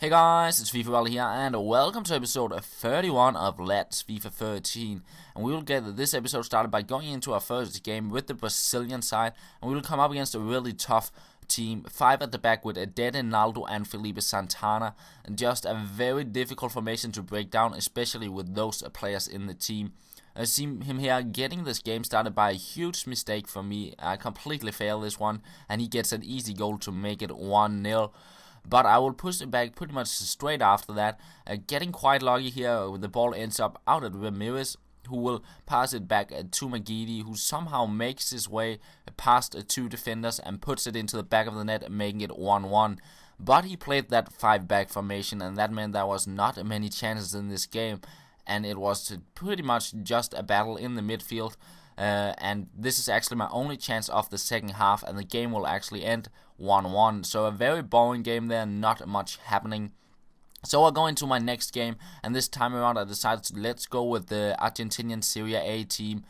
Hey guys, it's FIFA here, and welcome to episode 31 of Let's FIFA 13. And we will get this episode started by going into our first game with the Brazilian side, and we will come up against a really tough team. 5 at the back with Adede, Naldo, and Felipe Santana, and just a very difficult formation to break down, especially with those players in the team. I see him here getting this game started by a huge mistake for me. I completely fail this one, and he gets an easy goal to make it 1-0. But I will push it back pretty much straight after that. Getting quite lucky here, the ball ends up out at Ramirez, who will pass it back to Magidi, who somehow makes his way past 2 defenders and puts it into the back of the net, making it 1-1. But he played that 5-back formation, and that meant there was not many chances in this game, and it was pretty much just a battle in the midfield. And this is actually my only chance of the second half, and the game will actually end 1-1. So a very boring game there, not much happening. So I'll go into my next game, and this time around I decided to let's go with the Argentinian Serie A team.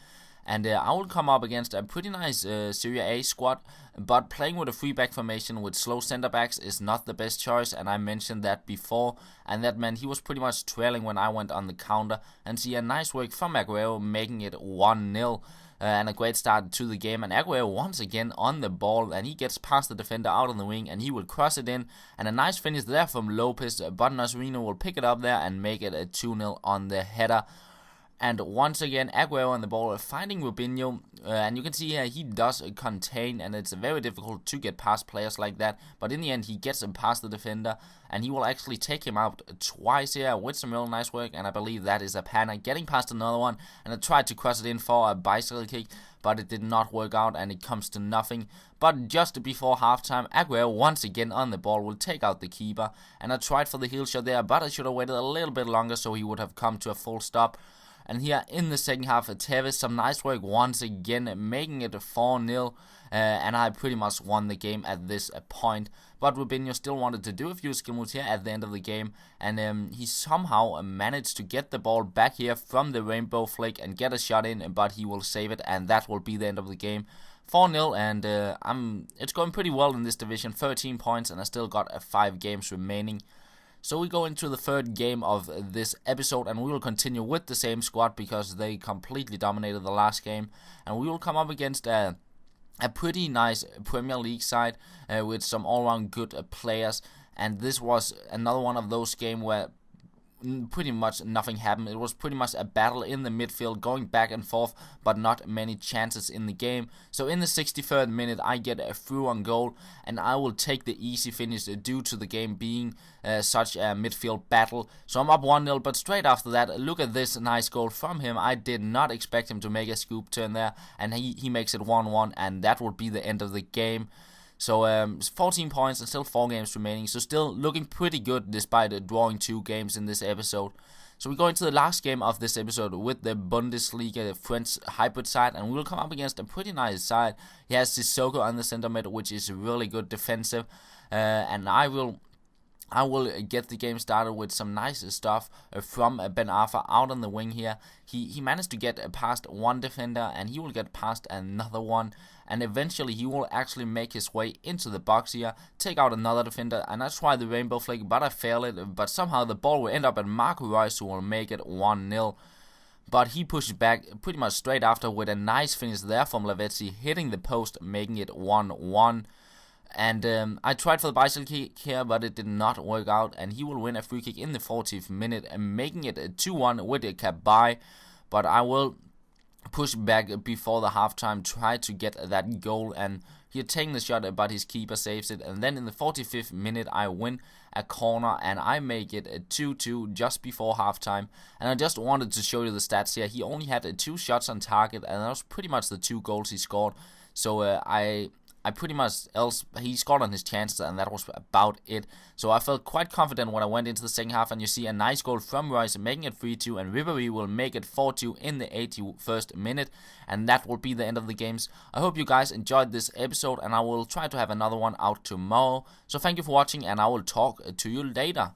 And I will come up against a pretty nice Serie A squad, but playing with a 3-back formation with slow center backs is not the best choice, and I mentioned that before, and that meant he was pretty much trailing when I went on the counter, and see a nice work from Aguero, making it 1-0. And a great start to the game, and Aguero once again on the ball, and he gets past the defender out on the wing, and he will cross it in, and a nice finish there from Lopez, but Nasrino will pick it up there and make it a 2-0 on the header. And once again, Aguero on the ball, finding Rubinho, and you can see here he does contain, and it's very difficult to get past players like that, but in the end he gets him past the defender, and he will actually take him out twice here with some real nice work, and I believe that is a panna, getting past another one, and I tried to cross it in for a bicycle kick, but it did not work out, and it comes to nothing. But just before halftime, Aguero once again on the ball will take out the keeper, and I tried for the heel shot there, but I should have waited a little bit longer so he would have come to a full stop. And here in the second half, Tevez, some nice work once again, making it a 4-0, and I pretty much won the game at this point. But Rubinho still wanted to do a few skill moves here at the end of the game, and he somehow managed to get the ball back here from the rainbow flick and get a shot in, but he will save it, and that will be the end of the game. 4-0, and it's going pretty well in this division, 13 points, and I still got 5 games remaining. So we go into the third game of this episode, and we will continue with the same squad because they completely dominated the last game, and we will come up against a pretty nice Premier League side with some all-round good players, and this was another one of those games where pretty much nothing happened. It was pretty much a battle in the midfield, going back and forth, but not many chances in the game. So in the 63rd minute, I get a through on goal, and I will take the easy finish due to the game being such a midfield battle. So I'm up 1-0, but straight after that, look at this nice goal from him. I did not expect him to make a scoop turn there, and he makes it 1-1, and that will be the end of the game. So 14 points and still 4 games remaining. So still looking pretty good despite drawing 2 games in this episode. So we go into the last game of this episode with the Bundesliga French hybrid side, and we will come up against a pretty nice side. He has Sissoko on the center mid, which is really good defensive, and I will get the game started with some nice stuff from Ben Arfa out on the wing here. He managed to get past one defender, and he will get past another one, and eventually he will actually make his way into the box here, take out another defender, and I tried the rainbow flick, but I failed it, but somehow the ball will end up at Marco Reus, who will make it 1-0. But he pushed back pretty much straight after with a nice finish there from Lavezzi, hitting the post, making it 1-1. And I tried for the bicycle kick here, but it did not work out, and he will win a free kick in the 40th minute, and making it a 2-1 with a cap by. But I will push back before the halftime, try to get that goal, and he had taken the shot, but his keeper saves it. And then in the 45th minute, I win a corner, and I make it a 2-2 just before halftime. And I just wanted to show you the stats here. He only had 2 shots on target, and that was pretty much the 2 goals he scored. So I pretty much he scored on his chances, and that was about it. So I felt quite confident when I went into the second half, and you see a nice goal from Royce making it 3-2, and Ribery will make it 4-2 in the 81st minute, and that will be the end of the games. I hope you guys enjoyed this episode, and I will try to have another one out tomorrow. So thank you for watching, and I will talk to you later.